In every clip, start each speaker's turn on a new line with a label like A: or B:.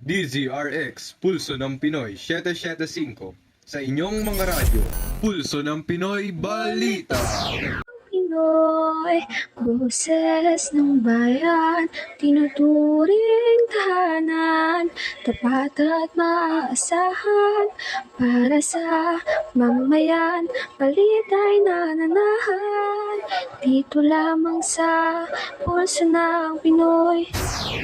A: DZRX, Pulso ng Pinoy, 775. Sa inyong mga radyo, Pulso ng Pinoy Balita.
B: Pinoy, boses ng bayan, tinuturing tahanan, tapat at maaasahan, para sa mamayan, balita'y nananahan, dito lamang sa Pulso ng Pinoy.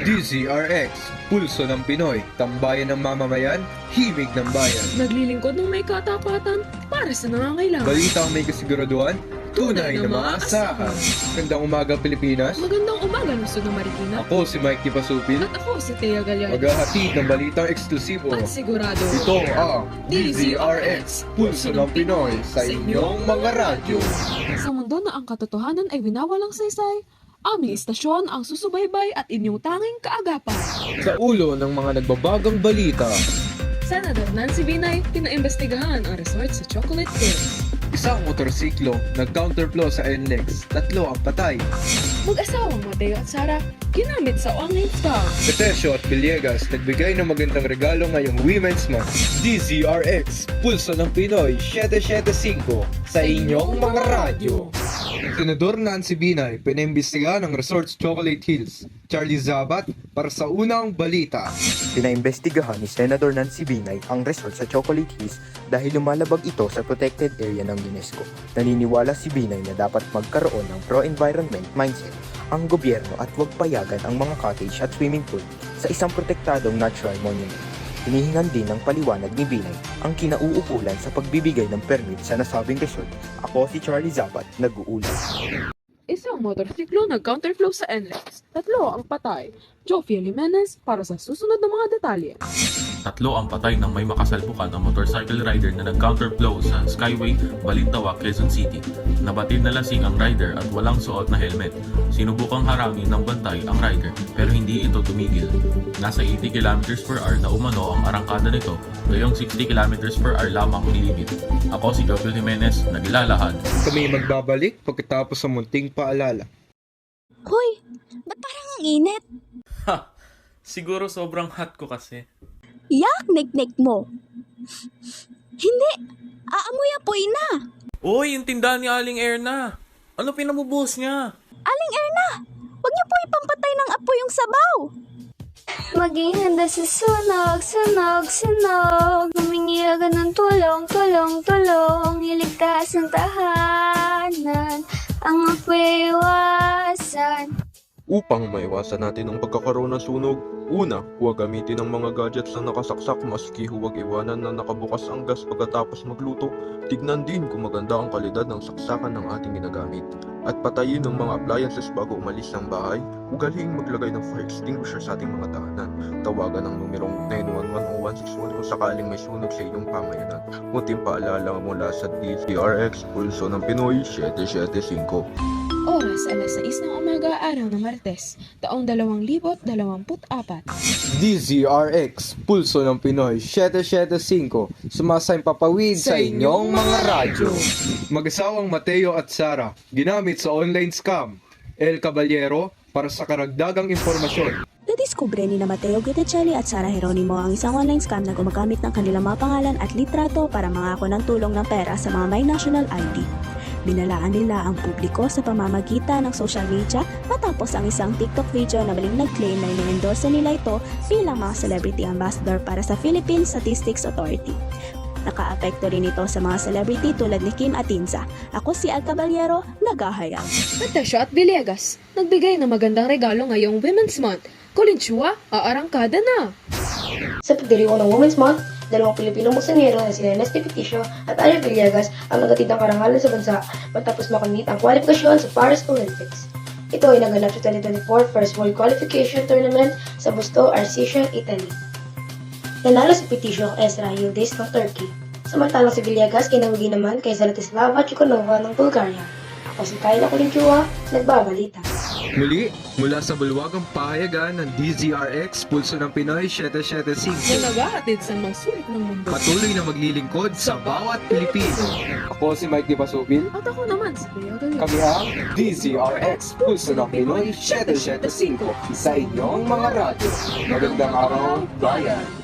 A: DZRX, Pulso ng Pinoy, tambayan ng mamamayan, himig ng bayan.
C: Naglilingkod ng may katapatan para sa nangangailangan.
A: Balitang may kasiguraduhan, tunay na maaasahan. Magandang umaga Pilipinas.
C: Magandang umaga Luzon ng Marikina.
A: Ako si Mike Pasupil.
C: At ako si Thea Gallardo.
A: Maghahatid ng balitang eksklusibo.
C: At sigurado.
A: Ito ang DZRX, Pulso ng Pinoy, sa inyong mga radyo.
C: Sa mundo na ang katotohanan ay winawalang saysay, aming istasyon ang susubaybay at inyong tanging kaagapan.
A: Sa ulo ng mga nagbabagang balita,
C: Senator Nancy Binay, pinaimbestigahan ang resort sa Chocolate Hills.
A: isang motorsiklo nag-counterflow sa NLEX, 3 ang patay.
C: Mag-asawang Mateo at Sara, ginamit sa online scam.
A: Petesio at Villegas nagbigay ng magandang regalo ngayong Women's Month. DZRX, Pulso ng Pinoy, 775, sa inyong mga radyo. Senador Nancy Binay, pinaimbestigahan ng Resorts Chocolate Hills, Charlie Zabat, para sa unang balita.
D: Pinaimbestigahan ni Senator Nancy Binay ang resort sa Chocolate Hills dahil lumalabag ito sa protected area ng UNESCO. Naniniwala si Binay na dapat magkaroon ng pro-environment mindset ang gobyerno at huwag payagan ang mga cottage at swimming pool sa isang protektadong natural monument. Hinihingan din ng paliwanag ni Binay ang kinauukulan sa pagbibigay ng permit sa nasabing resort. Ako si Charlie Zabat, nag-uulat.
C: Isang motorsiklo nag-counterflow sa NLEX. 3 ang patay. Jofie Jimenez para sa susunod na mga detalye.
E: 3 ang patay nang may makasalpukan ang motorcycle rider na nag-counterflow sa Skyway, Balintawak, Quezon City. Nabatid na lasing ang rider at walang suot na helmet. Sinubukang harangin ng bantay ang rider pero hindi ito tumigil. Nasa 80 km/h na umano ang arangkada nito, gayong 60 km/h lamang nilimit. Ako si Jofie Jimenez, naglalahad.
A: Kami magbabalik pagkatapos sa munting paalala.
B: Hoy, ba't parang ang init?
F: Ha! Siguro sobrang hot ko kasi.
B: Yak, nek-nek mo. Hindi, aamoy apoy na.
F: Uy, yung tindahan ni Aling Erna. Ano pinamubuhos niya?
B: Aling Erna, huwag niyo po ipampatay ng apoy yung sabaw. Maging handa sa sunog, sunog, sunog. Humingi agad ng tulong, tulong, tulong. Iligtas ang tahanan, ang apoy iwasan.
G: Upang maiwasan natin ang pagkakaroon ng sunog, una, huwag gamitin ang mga gadgets na nakasaksak maski huwag iwanan na nakabukas ang gas pagkatapos magluto. Tignan din kung maganda ang kalidad ng saksakan ng ating ginagamit. At patayin ang mga appliances bago umalis ng bahay. Ugaling maglagay ng fire extinguisher sa ating mga tahanan. Tawagan ang numerong 911 o 161 kung sakaling may sunog sa iyong pamayanan. Munting paalala mula sa DZRX, Pulso ng Pinoy, 775.
C: Oras alas 6 ng umaga, araw ng Martes, taong 2024.
A: DZRX, Pulso ng Pinoy, 775, sumasayang papawid sa inyong mga radyo. Mag-asawang Mateo at Sara, ginamit sa online scam. El Caballero, para sa karagdagang impormasyon.
H: Nadiskubre ni na Mateo Guidicelli at Sara Geronimo ang isang online scam na gumagamit ng kanilang mga pangalan at litrato para mangako ng tulong ng pera sa mga may national ID. Binalaan nila ang publiko sa pamamagitan ng social media matapos ang isang TikTok video na maling nag-claim na ine-endorse nila ito bilang mga celebrity ambassador para sa Philippine Statistics Authority. Naka-apekto rin ito sa mga celebrity tulad ni Kim Atinza. Ako si Al Caballero, naghahayag.
C: Petesio at Villegas, nagbigay ng magandang regalo ngayong Women's Month. Kolinchua, aarangkada na!
I: Sa pagdiriwang ng Women's Month, 2 Pilipinong musanero na sina Nesty Peticio at Ariel Villegas ang nagatid ng karangalan sa bansa matapos makamit ang kwalifikasyon sa Paris Olympics. Ito ay naganap sa 2024 First World Qualification Tournament sa Busto, Arcesian, Italy. Nanalo si Peticio kay Esra Yildiz ng Turkey, samantalang si Villegas kinahugi naman kay Zlatislava Tikhonova ng Bulgaria. Ako si Kyla Kolinchua, nagbabalita.
A: Muli, mula sa bulwagang pahayagan ng DZRX, Pulso ng Pinoy, 775.
C: Na naghahatid sa mga sulit ng mundo.
A: Patuloy na maglilingkod sa bawat Pilipino. Ako si Mike Di Basupil.
C: At ako naman si Bea Galil.
A: Kami ang DZRX, Pulso ng Pinoy, 775 sa inyong mga radyo. Magandang araw, bayan!